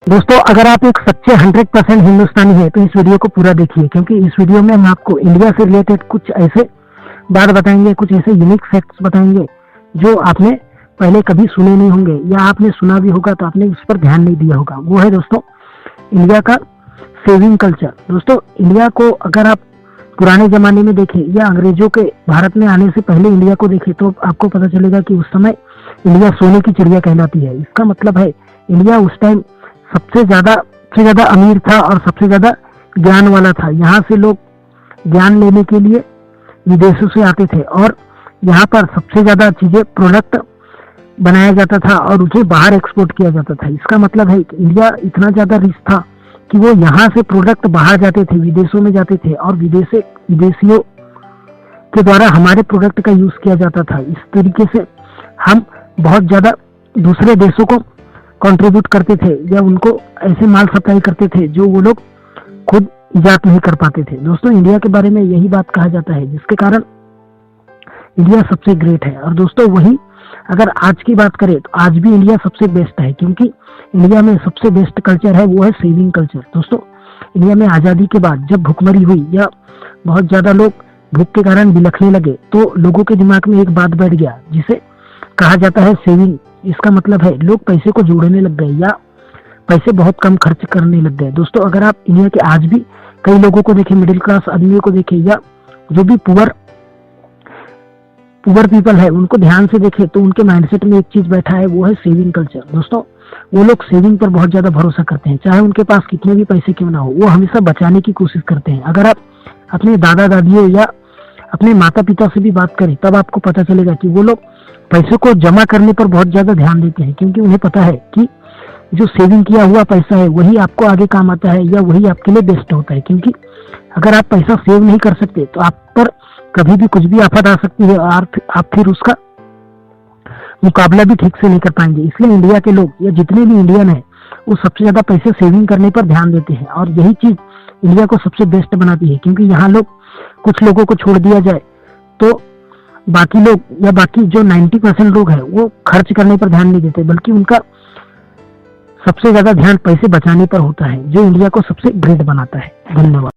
दोस्तों, अगर आप एक सच्चे 100% हिंदुस्तानी हैं तो इस वीडियो को पूरा देखिए, क्योंकि इस वीडियो में हम आपको इंडिया से रिलेटेड कुछ ऐसे बात बताएंगे, कुछ ऐसे यूनिक फैक्ट्स बताएंगे जो आपने पहले कभी सुने नहीं होंगे, या आपने सुना भी होगा तो आपने उस पर ध्यान नहीं दिया होगा। वो है दोस्तों इंडिया का सेविंग कल्चर। दोस्तों, इंडिया को अगर आप पुराने जमाने में देखें या अंग्रेजों के भारत में आने से पहले इंडिया को देखें तो आपको पता चलेगा कि उस समय इंडिया सोने की चिड़िया कहलाती है। इसका मतलब है इंडिया उस टाइम सबसे ज्यादा अमीर था और सबसे ज्यादा ज्ञान वाला था। यहाँ से लोग ज्ञान लेने के लिए विदेशों से आते थे और यहाँ पर सबसे ज्यादा चीजें प्रोडक्ट बनाया जाता था और उसे बाहर एक्सपोर्ट किया जाता था। इसका मतलब है कि इंडिया इतना ज्यादा रिच था कि वो यहाँ से प्रोडक्ट बाहर जाते थे, विदेशों में जाते थे और विदेशियों के द्वारा हमारे प्रोडक्ट का यूज किया जाता था। इस तरीके से हम बहुत ज्यादा दूसरे देशों को कंट्रीब्यूट करते थे या उनको ऐसे माल सप्लाई करते थे जो वो लोग खुद इजाद नहीं कर पाते थे। दोस्तों, इंडिया के बारे में यही बात कहा जाता है जिसके कारण इंडिया सबसे ग्रेट है। और दोस्तों, वही अगर आज की बात करें तो आज भी इंडिया सबसे बेस्ट है, क्योंकि इंडिया में सबसे बेस्ट कल्चर है वो है सेविंग कल्चर। दोस्तों, इंडिया में आजादी के बाद जब भुखमरी हुई या बहुत ज्यादा लोग भूख के कारण बिलखने लगे तो लोगों के दिमाग में एक बात बैठ गया जिसे कहा जाता है सेविंग। इसका मतलब है लोग पैसे को जोड़ने लग गए या पैसे बहुत कम खर्च करने लग गए। दोस्तों, अगर आप इंडिया के आज भी कई लोगों को देखें, मिडिल क्लास आदमियों को देखें या जो भी पुअर पीपल है उनको ध्यान से देखें तो उनके माइंडसेट में एक चीज बैठा है, वो है सेविंग कल्चर। दोस्तों, वो लोग सेविंग पर बहुत ज्यादा भरोसा करते हैं, चाहे उनके पास कितने भी पैसे क्यों ना हो, वो हमेशा बचाने की कोशिश करते हैं। अगर आप अपने दादा दादियों या अपने माता पिता से भी बात करें तब आपको पता चलेगा कि वो लोग पैसे को जमा करने पर बहुत ज्यादा ध्यान देते हैं, क्योंकि उन्हें पता है कि जो सेविंग किया हुआ पैसा है वही आपको आगे काम आता है या वही आपके लिए बेस्ट होता है। क्योंकि अगर आप पैसा सेव नहीं कर सकते तो आप पर कभी भी कुछ भी आफत आ सकती है और आप फिर उसका मुकाबला भी ठीक से नहीं कर पाएंगे। इसलिए इंडिया के लोग या जितने भी इंडियन है वो सबसे ज्यादा पैसे सेविंग करने पर ध्यान देते हैं और यही चीज इंडिया को सबसे बेस्ट बनाती है। क्योंकि यहाँ लोग कुछ लोगों को छोड़ दिया जाए तो बाकी लोग या बाकी जो 90% लोग हैं वो खर्च करने पर ध्यान नहीं देते, बल्कि उनका सबसे ज्यादा ध्यान पैसे बचाने पर होता है, जो इंडिया को सबसे ग्रेट बनाता है। धन्यवाद।